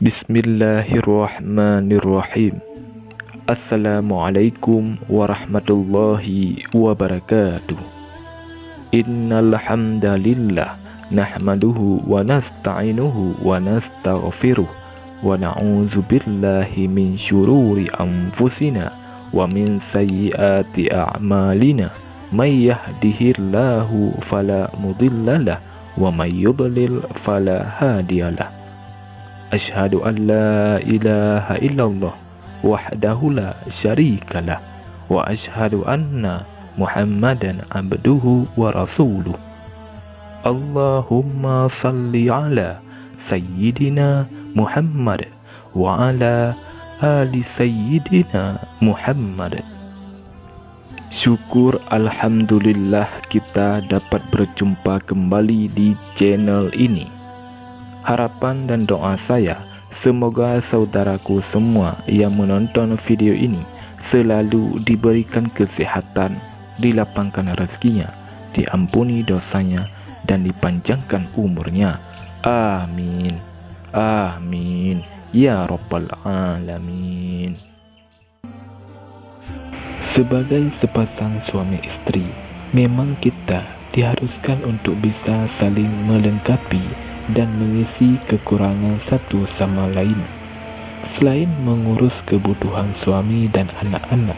Bismillahirrahmanirrahim. Assalamualaikum warahmatullahi wabarakatuh. Innal hamdalillah nahmaduhu wa nasta'inuhu wa nastaghfiruh wa na'udzu billahi min syururi anfusina wa min sayyiati a'malina. May yahdihillahu fala mudhillalah wa may yudlil fala hadiyalah. Asyhadu an la ilaha illallah wahdahu la syarikalah wa asyhadu anna Muhammadan abduhu wa rasuluh. Allahumma salli ala sayyidina Muhammad wa ala ali sayyidina Muhammad. Syukur alhamdulillah kita dapat berjumpa kembali di channel ini. Harapan dan doa saya, semoga saudaraku semua yang menonton video ini selalu diberikan kesehatan, dilapangkan rezekinya, diampuni dosanya, dan dipanjangkan umurnya. Amin. Amin. Ya Rabbal Alamin. Sebagai sepasang suami istri, memang kita diharuskan untuk bisa saling melengkapi dan mengisi kekurangan satu sama lain. Selain mengurus kebutuhan suami dan anak-anak,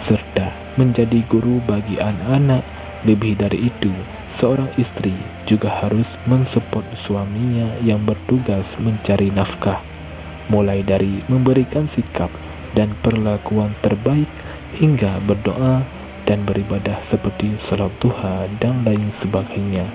serta menjadi guru bagi anak-anak, lebih dari itu, seorang istri juga harus mensupport suaminya yang bertugas mencari nafkah, mulai dari memberikan sikap dan perlakuan terbaik hingga berdoa dan beribadah seperti salat duha dan lain sebagainya.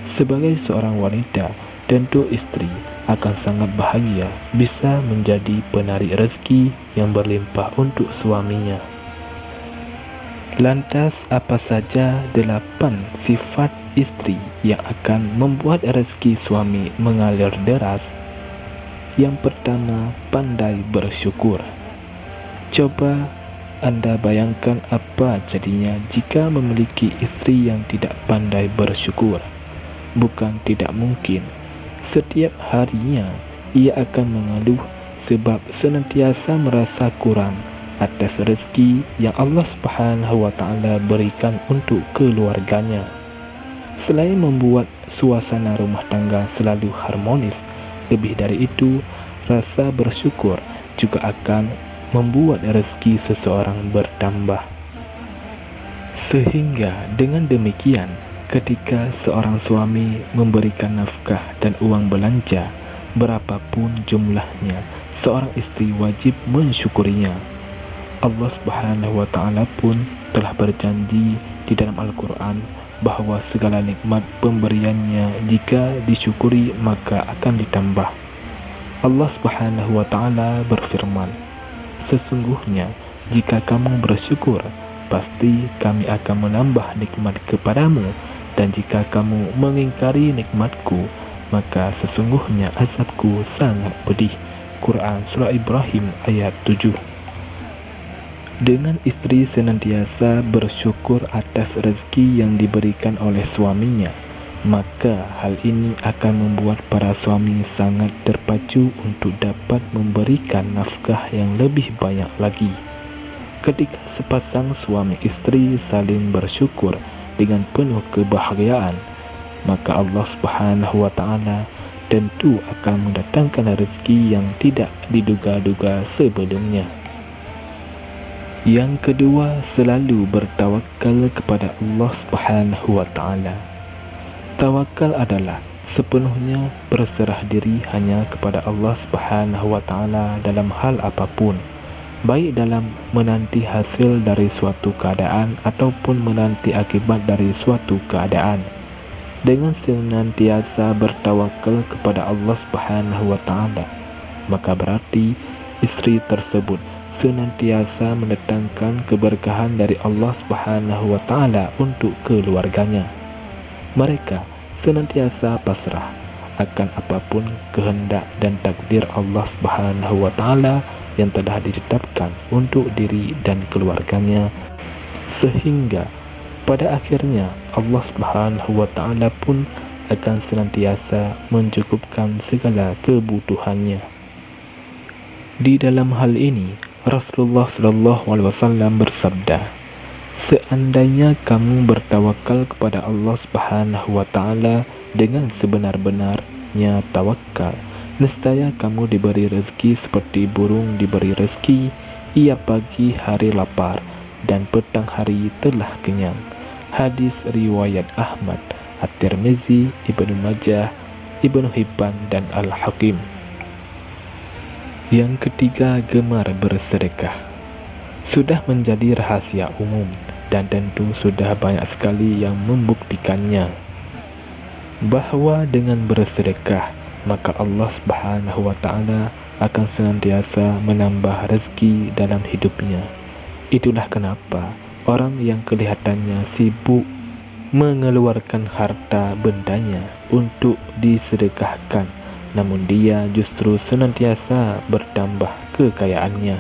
Sebagai seorang wanita, tentu istri akan sangat bahagia bisa menjadi penarik rezeki yang berlimpah untuk suaminya. Lantas, apa saja 8 sifat istri yang akan membuat rezeki suami mengalir deras? Yang pertama, pandai bersyukur. Coba Anda bayangkan apa jadinya jika memiliki istri yang tidak pandai bersyukur. Bukan tidak mungkin, setiap harinya ia akan mengeluh sebab senantiasa merasa kurang atas rezeki yang Allah Subhanahu wa Ta'ala berikan untuk keluarganya. Selain membuat suasana rumah tangga selalu harmonis, lebih dari itu, rasa bersyukur juga akan membuat rezeki seseorang bertambah. Sehingga dengan demikian, ketika seorang suami memberikan nafkah dan uang belanja, berapapun jumlahnya, seorang istri wajib mensyukurinya. Allah Subhanahu wa Ta'ala pun telah berjanji di dalam Al-Quran bahwa segala nikmat pemberiannya jika disyukuri maka akan ditambah. Allah Subhanahu wa Ta'ala berfirman, "Sesungguhnya jika kamu bersyukur, pasti kami akan menambah nikmat kepadamu. Dan jika kamu mengingkari nikmatku, maka sesungguhnya azabku sangat pedih." Quran Surah Ibrahim ayat 7. Dengan istri senantiasa bersyukur atas rezeki yang diberikan oleh suaminya, maka hal ini akan membuat para suami sangat terpacu untuk dapat memberikan nafkah yang lebih banyak lagi. Ketika sepasang suami istri saling bersyukur dengan penuh kebahagiaan, maka Allah Subhanahu wa Ta'ala tentu akan mendatangkan rezeki yang tidak diduga-duga sebelumnya. Yang kedua, selalu bertawakal kepada Allah Subhanahu wa Ta'ala. Tawakal adalah sepenuhnya berserah diri hanya kepada Allah Subhanahu wa Ta'ala dalam hal apapun, baik dalam menanti hasil dari suatu keadaan ataupun menanti akibat dari suatu keadaan. Dengan senantiasa bertawakal kepada Allah Subhanahu wa Ta'ala, maka berarti istri tersebut senantiasa mendatangkan keberkahan dari Allah Subhanahu wa Ta'ala untuk keluarganya. Mereka senantiasa pasrah akan apapun kehendak dan takdir Allah Subhanahu wa Ta'ala yang telah ditetapkan untuk diri dan keluarganya, sehingga pada akhirnya Allah Subhanahu wa Ta'ala pun akan senantiasa mencukupkan segala kebutuhannya. Di dalam hal ini, Rasulullah SAW bersabda, "Seandainya kamu bertawakal kepada Allah Subhanahu wa Ta'ala dengan sebenar-benarnya tawakal, nescaya kamu diberi rezeki seperti burung diberi rezeki. Ia pagi hari lapar dan petang hari telah kenyang." Hadis riwayat Ahmad, At-Tirmizi, Ibnu Majah, Ibnu Hibban, dan Al-Hakim. Yang ketiga, gemar bersedekah. Sudah menjadi rahasia umum dan tentu sudah banyak sekali yang membuktikannya bahwa dengan bersedekah maka Allah Subhanahu wa Ta'ala akan senantiasa menambah rezeki dalam hidupnya. Itulah kenapa orang yang kelihatannya sibuk mengeluarkan harta bendanya untuk disedekahkan, namun dia justru senantiasa bertambah kekayaannya.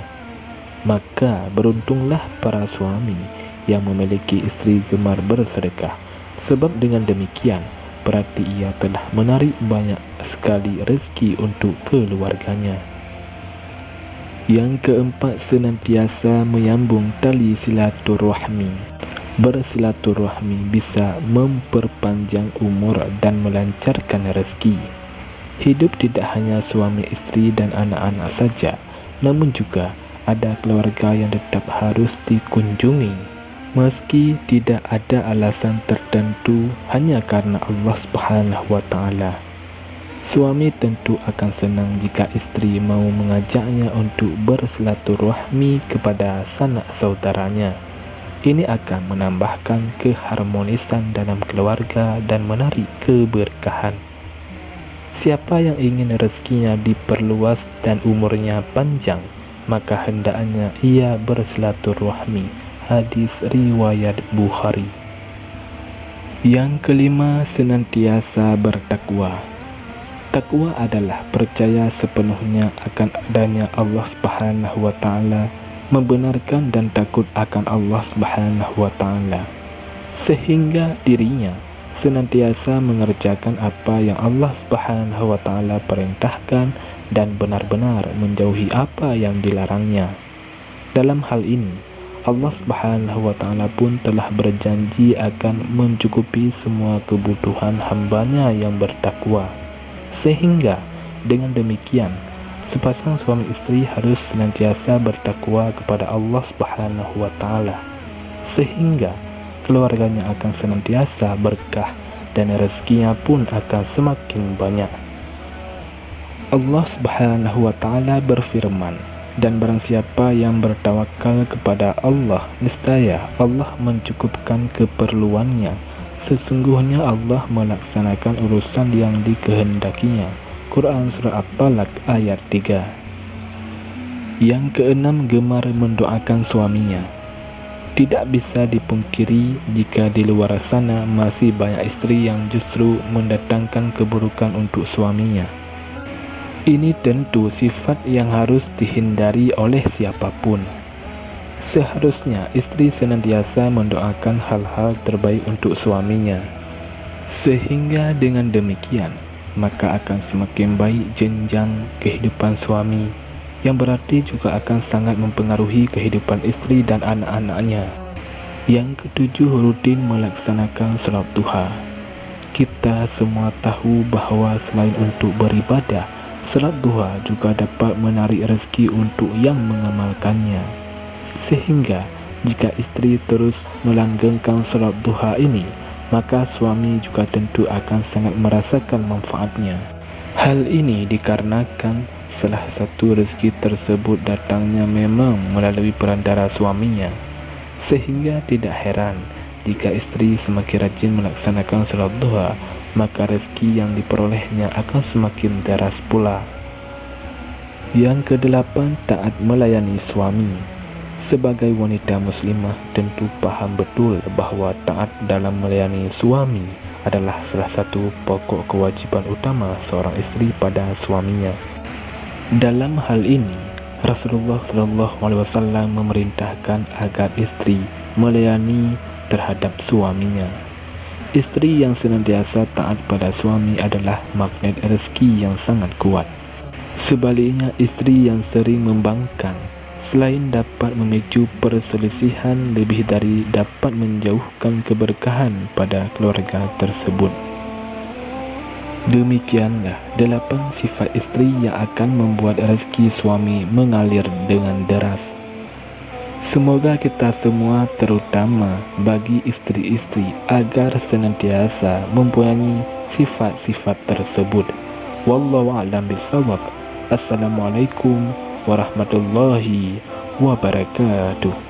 Maka beruntunglah para suami yang memiliki istri gemar bersedekah, sebab dengan demikian berarti ia telah menarik banyak sekali rezeki untuk keluarganya. Yang keempat, senantiasa menyambung tali silaturahmi. Bersilaturahmi bisa memperpanjang umur dan melancarkan rezeki. Hidup tidak hanya suami istri dan anak-anak saja, namun juga ada keluarga yang tetap harus dikunjungi, meski tidak ada alasan tertentu, hanya karena Allah Subhanahu wa Ta'ala. Suami tentu akan senang jika istri mau mengajaknya untuk bersilaturahmi kepada sanak saudaranya. Ini akan menambahkan keharmonisan dalam keluarga dan menarik keberkahan. Siapa yang ingin rezekinya diperluas dan umurnya panjang, maka hendaknya ia bersilaturahmi. Hadis riwayat Bukhari. Yang kelima, senantiasa bertakwa. Takwa adalah percaya sepenuhnya akan adanya Allah Subhanahu wa Ta'ala, membenarkan dan takut akan Allah Subhanahu wa Ta'ala, sehingga dirinya senantiasa mengerjakan apa yang Allah Subhanahu wa Ta'ala perintahkan dan benar-benar menjauhi apa yang dilarangnya. Dalam hal ini, Allah Subhanahu wa Ta'ala pun telah berjanji akan mencukupi semua kebutuhan hambanya yang bertakwa. Sehingga dengan demikian, sepasang suami istri harus senantiasa bertakwa kepada Allah Subhanahu wa Ta'ala, sehingga keluarganya akan senantiasa berkah dan rezekinya pun akan semakin banyak. Allah Subhanahu wa Ta'ala berfirman, "Dan barang siapa yang bertawakal kepada Allah, niscaya Allah mencukupkan keperluannya. Sesungguhnya Allah melaksanakan urusan yang dikehendakinya." Quran Surah At-Talaq ayat 3. Yang keenam, gemar mendoakan suaminya. Tidak bisa dipungkiri jika di luar sana masih banyak istri yang justru mendatangkan keburukan untuk suaminya. Ini tentu sifat yang harus dihindari oleh siapapun. Seharusnya istri senantiasa mendoakan hal-hal terbaik untuk suaminya, sehingga dengan demikian maka akan semakin baik jenjang kehidupan suami, yang berarti juga akan sangat mempengaruhi kehidupan istri dan anak-anaknya. Yang ketujuh, rutin melaksanakan salat duha. Kita semua tahu bahwa selain untuk beribadah, salat duha juga dapat menarik rezeki untuk yang mengamalkannya. Sehingga jika istri terus melanggengkan salat duha ini, maka suami juga tentu akan sangat merasakan manfaatnya. Hal ini dikarenakan salah satu rezeki tersebut datangnya memang melalui perantara suaminya, sehingga tidak heran jika istri semakin rajin melaksanakan salat duha, maka rezeki yang diperolehnya akan semakin deras pula. Yang kedelapan, taat melayani suami. Sebagai wanita muslimah tentu paham betul bahwa taat dalam melayani suami adalah salah satu pokok kewajiban utama seorang istri pada suaminya. Dalam hal ini, Rasulullah SAW memerintahkan agar istri melayani terhadap suaminya. Istri yang senantiasa taat pada suami adalah magnet rezeki yang sangat kuat. Sebaliknya, istri yang sering membangkang selain dapat memicu perselisihan, lebih dari dapat menjauhkan keberkahan pada keluarga tersebut. Demikianlah 8 sifat istri yang akan membuat rezeki suami mengalir dengan deras. Semoga kita semua, terutama bagi istri-istri, agar senantiasa mempunyai sifat-sifat tersebut. Wallahu a'lam bishawab. Assalamualaikum warahmatullahi wabarakatuh.